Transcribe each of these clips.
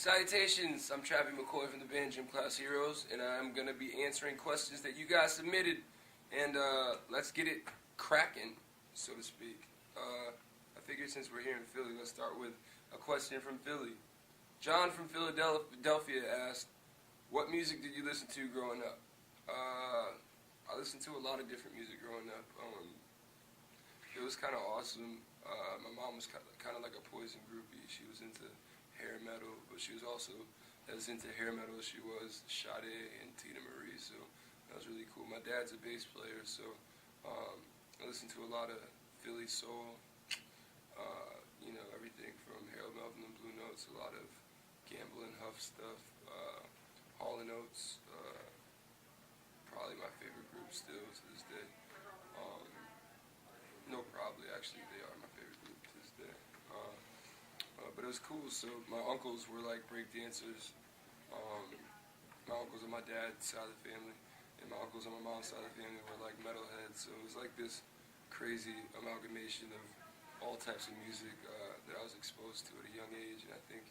Salutations, I'm Travie McCoy from the band Gym Class Heroes, and I'm going to be answering questions that you guys submitted, and let's get it cracking, so to speak. I figured since we're here in Philly, let's start with a question from Philly. John from Philadelphia asked, what music did you listen to growing up? I listened to a lot of different music growing up. It was kind of awesome. My mom was kind of like a Poison groupie. She was into hair metal, but she was also as into hair metal as she was Sade and Tina Marie, so that was really cool. My dad's a bass player, so I listened to a lot of Philly soul, everything from Harold Melvin and Blue Notes, a lot of Gamble and Huff stuff, Hall & Oates, probably my favorite group still to this day. No, probably, actually, they are my favorite group to this day. But it was cool, so my uncles were like break dancers. My uncles on my dad's side of the family, and my uncles on my mom's side of the family were like metalheads, so it was like this crazy amalgamation of all types of music that I was exposed to at a young age, and I think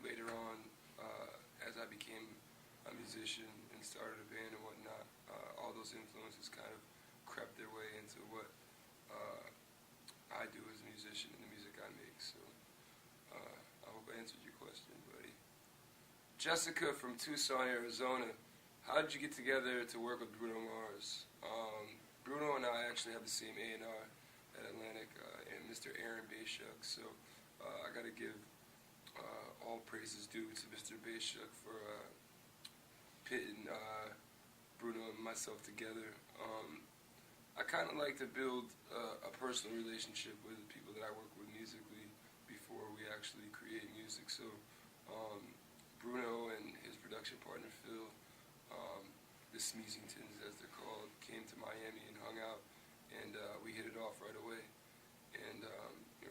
later on, as I became a musician and started a band and whatnot, all those influences kind of crept their way into what I do as a musician and the music I make. So I hope I answered your question, buddy. Jessica from Tucson, Arizona. How did you get together to work with Bruno Mars? Bruno and I actually have the same A&R at Atlantic, and Mr. Aaron Bayshuk. So I got to give all praises due to Mr. Bayshuk for pitting Bruno and myself together. I kind of like to build a personal relationship with the people that I work with musically before we actually create music. So Bruno and his production partner Phil, the Smeezingtons as they're called, came to Miami and hung out, and we hit it off right away, and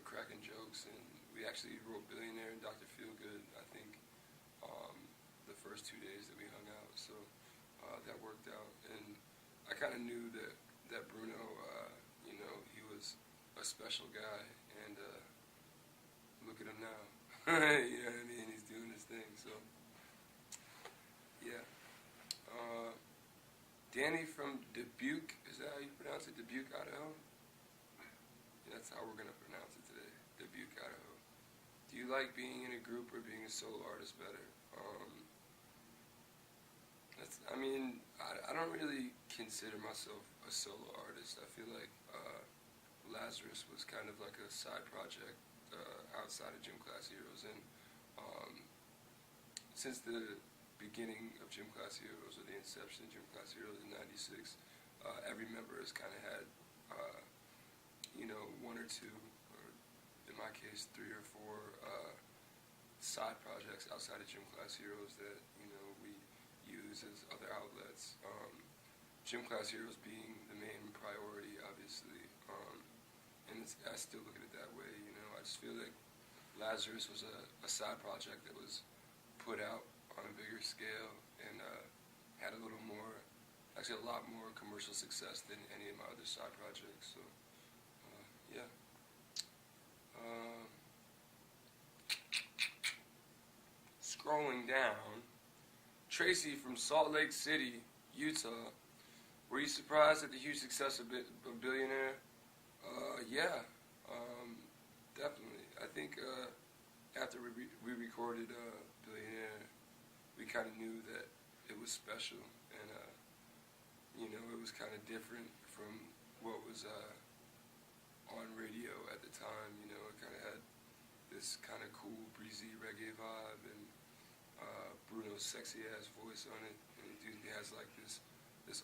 cracking jokes, and we actually wrote Billionaire and Dr. Feelgood, I think, the first 2 days that we hung out, so that worked out, and I kind of knew that Bruno, he was a special guy, and look at him now. You know what I mean? He's doing his thing, so yeah. Danny from Dubuque, is that how you pronounce it? Dubuque, Idaho? Yeah, that's how we're going to pronounce it today, Dubuque, Idaho. Do you like being in a group or being a solo artist better? I don't really consider myself a solo artist. I feel like Lazarus was kind of like a side project outside of Gym Class Heroes, and since the beginning of Gym Class Heroes, or the inception of Gym Class Heroes in '96, every member has kind of had, one or two, or in my case, 3 or 4 side projects outside of Gym Class Heroes that, we use as other outlets. Gym Class Heroes being the main priority, obviously, and I still look at it that way, I just feel like Lazarus was a side project that was put out on a bigger scale and had a little more, actually a lot more commercial success than any of my other side projects, so yeah. Scrolling down, Tracy from Salt Lake City, Utah. Were you surprised at the huge success of Billionaire? Yeah, definitely. I think after we recorded Billionaire, we kind of knew that it was special, and it was kind of different from what was on radio at the time. It kind of had this kind of cool, breezy reggae vibe, and Bruno's sexy-ass voice on it, and the dude has like this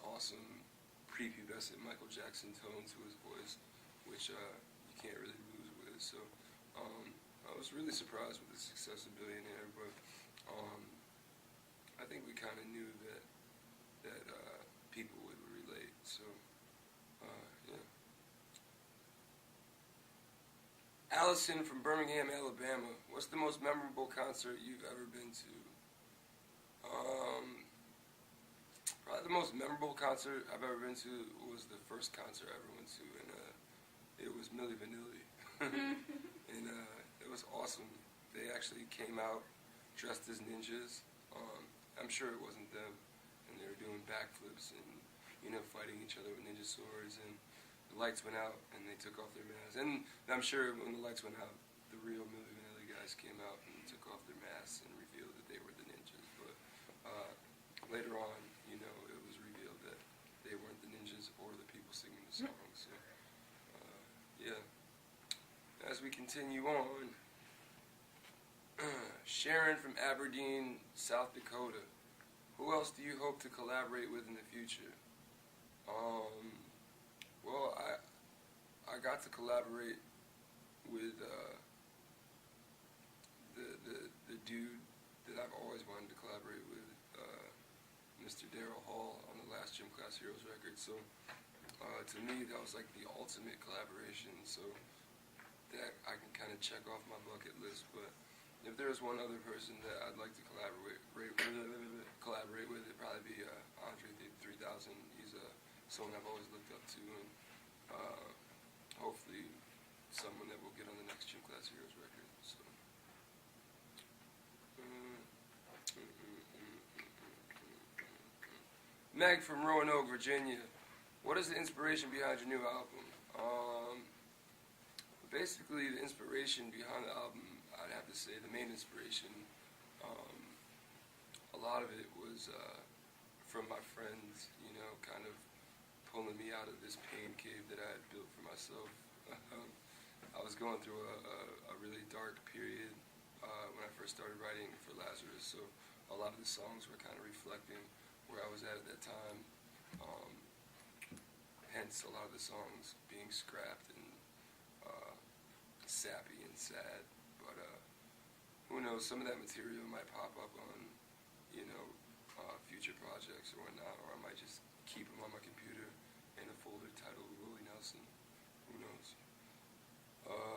awesome prepubescent Michael Jackson tone to his voice, which you can't really lose with. So I was really surprised with the success of Billionaire, but I think we kind of knew that people would relate. So yeah. Allison from Birmingham, Alabama. What's the most memorable concert you've ever been to? Probably the most memorable concert I've ever been to was the first concert I ever went to, and it was Milli Vanilli. And it was awesome. they actually came out dressed as ninjas. I'm sure it wasn't them, and they were doing backflips and fighting each other with ninja swords. And the lights went out, and they took off their masks. And I'm sure when the lights went out, the real Milli Vanilli guys came out and took off their masks and revealed that they were the ninjas. But later on, it was revealed that they weren't the ninjas or the people singing the song. So, yeah. As we continue on, Sharon from Aberdeen, South Dakota. Who else do you hope to collaborate with in the future? Well, I got to collaborate with the dude that I've always wanted to collaborate with, Mr. Daryl Hall, on the last Gym Class Heroes record. So to me, that was like the ultimate collaboration. So that I can kind of check off my bucket list. But if there's one other person that I'd like to collaborate with, it'd probably be Andre 3000. He's someone I've always looked up to, and hopefully someone that will get on the next Gym Class Heroes record. So. Meg from Roanoke, Virginia. What is the inspiration behind your new album? Basically, the inspiration behind the album, I'd have to say the main inspiration, a lot of it was from my friends, kind of pulling me out of this pain cave that I had built for myself. I was going through a really dark period when I first started writing for Lazarus, so a lot of the songs were kind of reflecting where I was at that time. Hence, a lot of the songs being scrapped and sappy and sad. But who knows? Some of that material might pop up on, future projects or whatnot, or I might just keep them on my computer in a folder titled Willie Nelson. Who knows?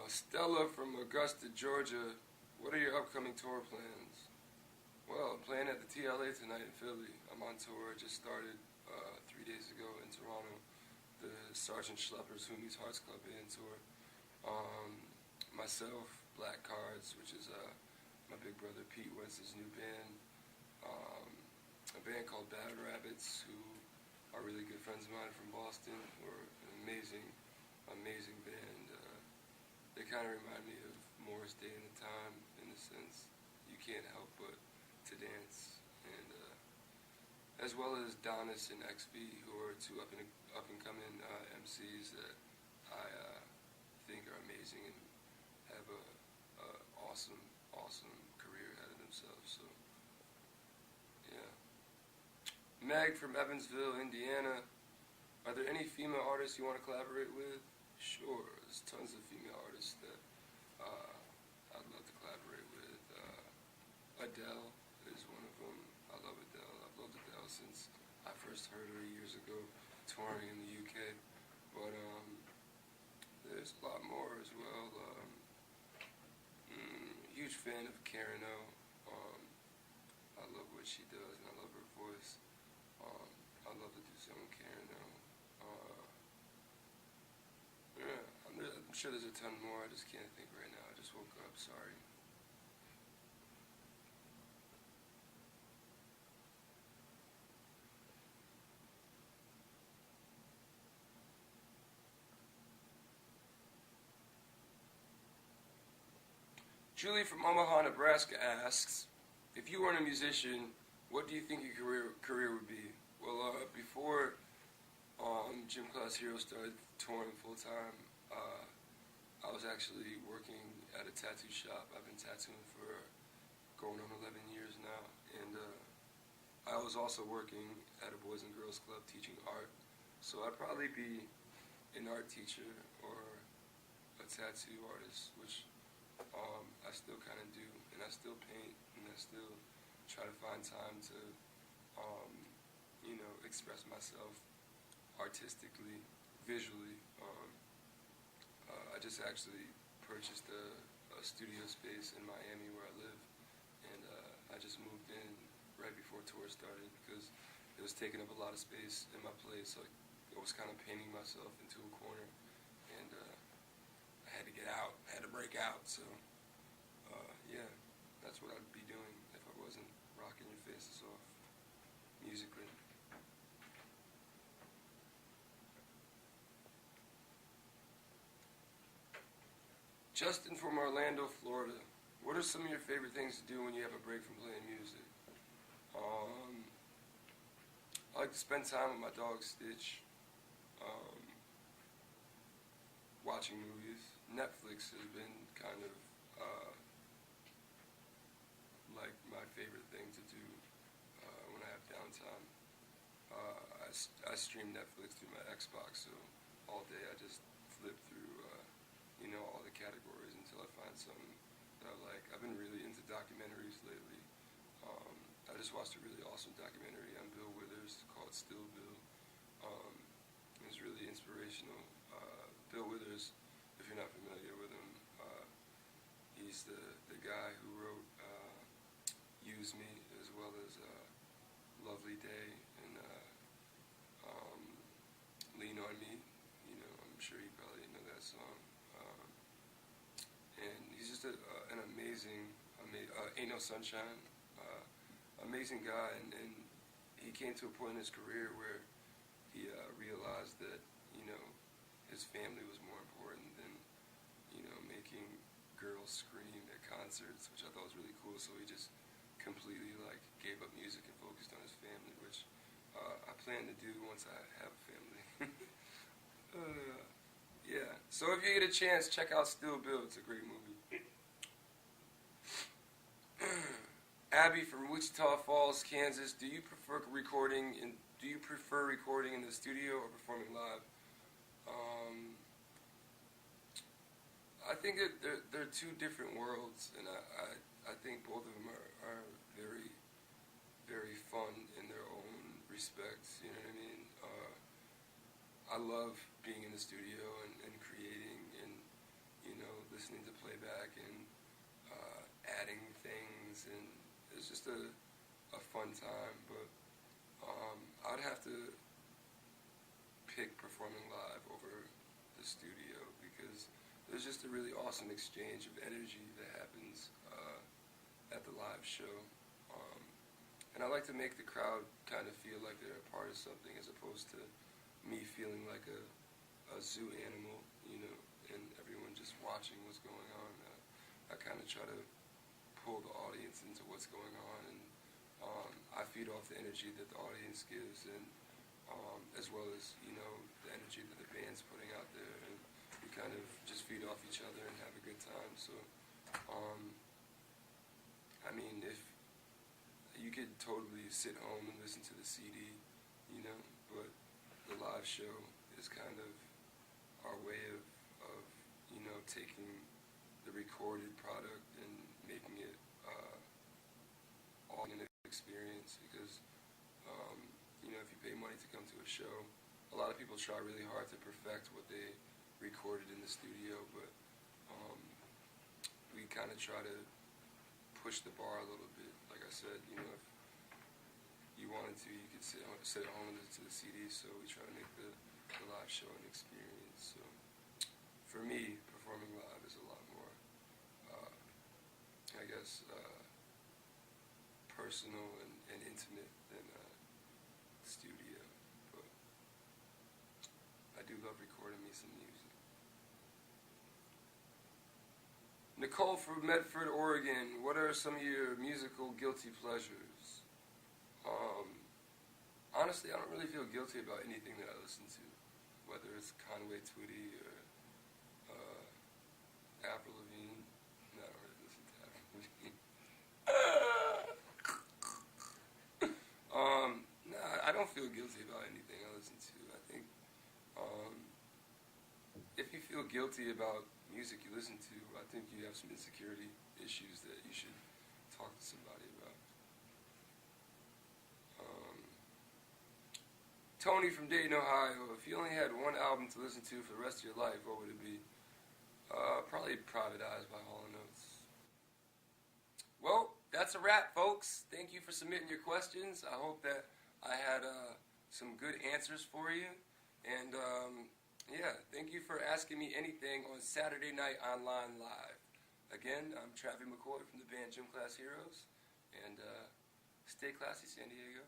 Stella from Augusta, Georgia. What are your upcoming tour plans? Well, I'm playing at the TLA tonight in Philly. I'm on tour. Just started 3 days ago in Toronto. The Sergeant Schlepper's Who Needs Hearts Club band tour. Myself, Black Cards, which is my big brother Pete Wentz's new band. A band called Bad Rabbits, who are really good friends of mine from Boston, who are an amazing band. They kind of remind me of Morris Day and the Time, in the sense you can't help but to dance. And as well as Donis and XB, who are two up and coming MCs that I think are amazing and have a awesome career ahead of themselves. So yeah. Meg from Evansville, Indiana. Are there any female artists you want to collaborate with? Sure, there's tons of female artists that I'd love to collaborate with. Adele is one of them. I love Adele. I've loved Adele since I first heard her years ago, touring in the UK. But there's a lot more as well. Huge fan of Karen O. I love what she does, and I love her voice. I'd love to do something with Karen O. Yeah, I'm sure there's a ton more. I just can't think right now. I just woke up. Sorry. Julie from Omaha, Nebraska asks, if you weren't a musician, what do you think your career would be? Well, before Gym Class Heroes started touring full-time, I was actually working at a tattoo shop. I've been tattooing for going on 11 years now, and I was also working at a Boys and Girls Club teaching art. So I'd probably be an art teacher or a tattoo artist, which I still kind of do, and I still paint, and I still try to find time to, express myself artistically, visually. I just actually purchased a studio space in Miami where I live, and I just moved in right before tour started because it was taking up a lot of space in my place, so I was kind of painting myself into a corner, and I had to get out, I had to break out, so yeah. That's what I'd be doing if I wasn't rocking your faces off musically. Justin from Orlando, Florida. What are some of your favorite things to do when you have a break from playing music? I like to spend time with my dog Stitch, watching movies. Netflix has been kind of like my favorite thing to do when I have downtime. I stream Netflix through my Xbox, so all day I just flip through all the categories until I find something that I like. I've been really into documentaries lately. I just watched a really awesome documentary on Bill Withers called Still Bill. It was really inspirational. Bill Withers, if you're not familiar with him, he's the guy who wrote Use Me, as well as Lovely Day and Lean On Me. I'm sure you probably know that song. And he's just an amazing, Ain't No Sunshine, amazing guy, and he came to a point in his career where he realized that, his family was more important than, making girls scream at concerts, which I thought was really cool, so he just completely, gave up music and focused on his family, which I plan to do once I have a family. Yeah, so if you get a chance, check out Still Bill. It's a great movie. Abby from Wichita Falls, Kansas. Do you prefer recording in the studio or performing live? I think they're two different worlds, and I think both of them are very, very fun in their own respects. You know what I mean? I love being in the studio and creating and, listening to playback and adding things, and it's just a fun time, but I'd have to pick performing live over the studio because there's just a really awesome exchange of energy that happens at the live show. And I like to make the crowd kind of feel like they're a part of something as opposed to me feeling like a zoo animal, and everyone just watching what's going on. I kind of try to pull the audience into what's going on, and I feed off the energy that the audience gives, and as well as, the energy that the band's putting out there, and we kind of just feed off each other and have a good time. So, if you could totally sit home and listen to the CD, but the live show is kind of our way of taking the recorded product and making it all in an experience, because if you pay money to come to a show, a lot of people try really hard to perfect what they recorded in the studio, but we kind of try to push the bar a little bit. Like I said, if you wanted to, you could sit at home and listen to the CD, so we try to make the live show an experience. So for me, performing live is a lot more, personal and intimate than studio, but I do love recording me some music. Nicole from Medford, Oregon. What are some of your musical guilty pleasures? Honestly, I don't really feel guilty about anything that I listen to, whether it's Conway Twitty or Avril Lavigne. No, I don't really listen to Avril Lavigne. No, I don't feel guilty about anything I listen to. I think if you feel guilty about music you listen to, I think you have some insecurity issues that you should talk to somebody about. Tony from Dayton, Ohio. If you only had one album to listen to for the rest of your life, what would it be? Probably Private Eyes by Hall & Oates. Well, that's a wrap, folks. Thank you for submitting your questions. I hope that I had some good answers for you. And, thank you for asking me anything on Saturday Night Online Live. Again, I'm Travie McCoy from the band Gym Class Heroes, and stay classy, San Diego.